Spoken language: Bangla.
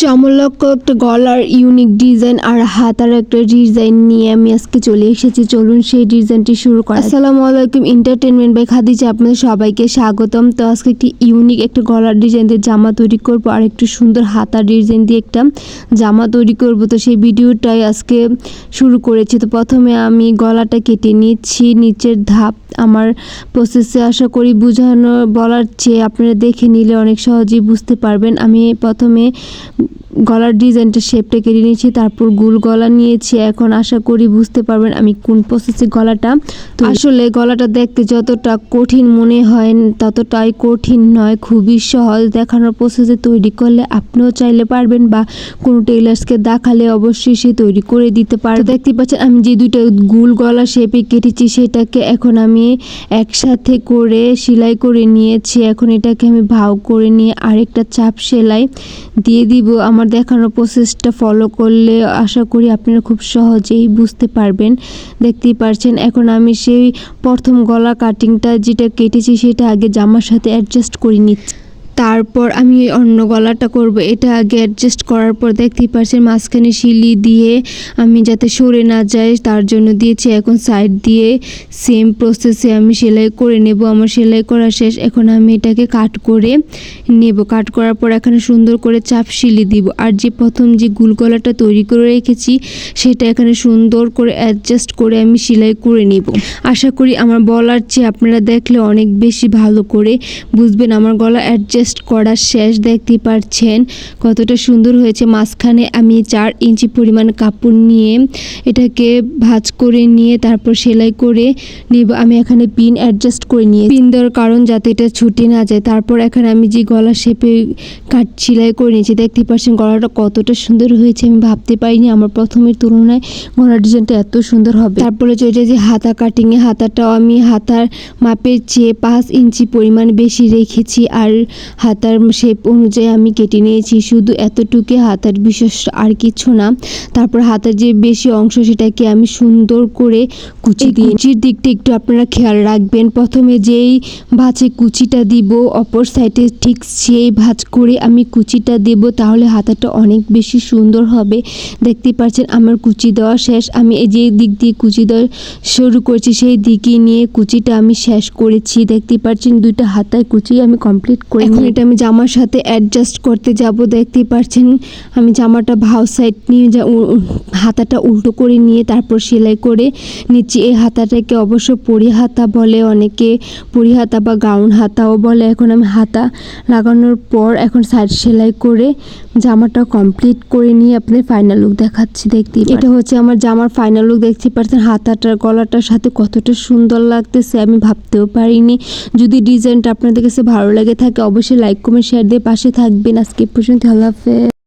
চমৎকার একটা গলার ইউনিক ডিজাইন আর হাতার একটা ডিজাইন নিয়ে আমি আজকে চলে এসেছি। চলুন সেই ডিজাইনটি শুরু করা। আসসালামু আলাইকুম, এন্টারটেনমেন্ট বাই খাদিজা আপনাদের সবাইকে স্বাগতম। তো আজকে একটি ইউনিক একটা গলার ডিজাইন দিয়ে জামা তৈরি করব আর একটু সুন্দর হাতার ডিজাইন দিয়ে একটা জামা তৈরি করব। তো সেই ভিডিওটাই আজকে শুরু করেছি। তো প্রথমে আমি গলাটা কেটে নিচ্ছি, নিচের ধাপ আমার প্রসেসে আশা করি বোঝানো বলার চেয়ে আপনারা দেখে নিলে অনেক সহজেই বুঝতে পারবেন। আমি প্রথমে গলার ডিজাইনটা শেপটা কেটে নিয়েছি, তারপর গোল গলা নিয়েছি। এখন আশা করি বুঝতে পারবেন আমি কোন প্রসেসে গলাটা। তো আসলে গলাটা দেখতে যতটা কঠিন মনে হয় ততটাই কঠিন নয়, খুবই সহজ। দেখানোর প্রসেসে তৈরি করলে আপনিও চাইলে পারবেন বা কোনো টেইলার্সকে দেখালে অবশ্যই সে তৈরি করে দিতে পারে। দেখতে পাচ্ছেন আমি যে দুইটা গোল গলা শেপে কেটেছি সেটাকে এখন আমি একসাথে করে সেলাই করে নিয়েছি। এখন এটাকে আমি ভাও করে নিয়ে আরেকটা চাপ সেলাই দিয়ে দিব। আমার দেখানোর প্রসেসটা ফলো করলে আশা করি আপনারা খুব সহজেই বুঝতে পারবেন। দেখতেই পারছেন এখন আমি সেই প্রথম গলা কাটিংটা যেটা কেটেছি সেটা আগে জামার সাথে অ্যাডজাস্ট করে নিচ্ছি, তারপর আমি অন্য গলাটা করব। এটা আগে অ্যাডজাস্ট করার পর দেখতেই পাচ্ছেন মাঝখানে সিলি দিয়ে আমি যাতে সরে না যায় তার জন্য দিয়েছি। এখন সাইড দিয়ে সেম প্রসেসে আমি সেলাই করে নেব। আমার সেলাই করা শেষ, এখন আমি এটাকে কাট করে নেব। কাট করার পর এখানে সুন্দর করে চাপ সিলি দিব। আর যে প্রথম যে গোল গলাটা তৈরি করে রেখেছি সেটা এখানে সুন্দর করে অ্যাডজাস্ট করে আমি সেলাই করে নেব। আশা করি আমার বলার চেয়ে আপনারা দেখলে অনেক বেশি ভালো করে বুঝবেন। আমার গলা অ্যাডজাস্ট করা শেষ, দেখতে পাচ্ছেন কতটা সুন্দর হয়েছে। মাঝখানে আমি 4 ইঞ্চি পরিমাণ কাপড় নিয়ে এটাকে ভাঁজ করে নিয়ে তারপর সেলাই করে নিব। আমি এখানে পিন অ্যাডজাস্ট করে নিয়ে পিন দেওয়ার কারণ যাতে এটা ছুটে না যায়। তারপর এখানে আমি যে গলা শেপে কাট সেলাই করে নিয়েছি, দেখতে পাচ্ছেন গলাটা কতটা সুন্দর হয়েছে। আমি ভাবতে পারিনি আমার প্রথমের তুলনায় গলার ডিজাইনটা এত সুন্দর হবে। তারপরে যে হাতা কাটিংয়ে হাতাটাও আমি হাতার মাপের চেয়ে 5 ইঞ্চি পরিমাণ বেশি রেখেছি আর হাতার শেপ অনুযায়ী আমি কেটে নিয়েছি। শুধু এতটুকু হাতার বিশেষ আর কিছু না। তারপর হাতার যে বেশি অংশ সেটাকে আমি সুন্দর করে কুচি দিয়ে কুচির দিকটা একটু আপনারা খেয়াল রাখবেন। প্রথমে যেই ভাঁজে কুচিটা দিব অপর সাইডে ঠিক সেই ভাঁজ করে আমি কুচিটা দেব, তাহলে হাতাটা অনেক বেশি সুন্দর হবে। দেখতে পাচ্ছেন আমার কুচি দেওয়া শেষ। আমি এই যে দিক দিয়ে কুচি দেওয়া শুরু করেছি সেই দিকে নিয়ে কুচিটা আমি শেষ করেছি। দেখতে পাচ্ছেন দুইটা হাতায় কুচি আমি কমপ্লিট করে এখন এটা আমি জামার সাথে অ্যাডজাস্ট করতে যাব। দেখতে পাচ্ছেন আমি জামাটা ভাও সাইড নিয়ে হাতাটা উল্টো করে নিয়ে তারপর সেলাই করে নিচ্ছি। এই হাতাটাকে অবশ্য পরি হাতা বলে, অনেকে পরি হাতা বা গাউন হাতাও বলে। এখন আমি হাতা লাগানোর পর এখন সাইড সেলাই করে জামাটা কমপ্লিট করে নিয়ে আপনাদের ফাইনাল লুক দেখাচ্ছি। দেখতে এটা হচ্ছে আমার জামার ফাইনাল লুক। দেখতে পাচ্ছেন হাতাটার গলাটার সাথে কতটা সুন্দর লাগতেছে, আমি ভাবতেও পারিনি। যদি ডিজাইনটা আপনাদের কাছে ভালো লাগে থাকে অবশ্যই লাইক কমেন্ট শেয়ার দিয়ে পাশে থাকবেন। আজকে পর্যন্ত আল্লাহ হাফেজ।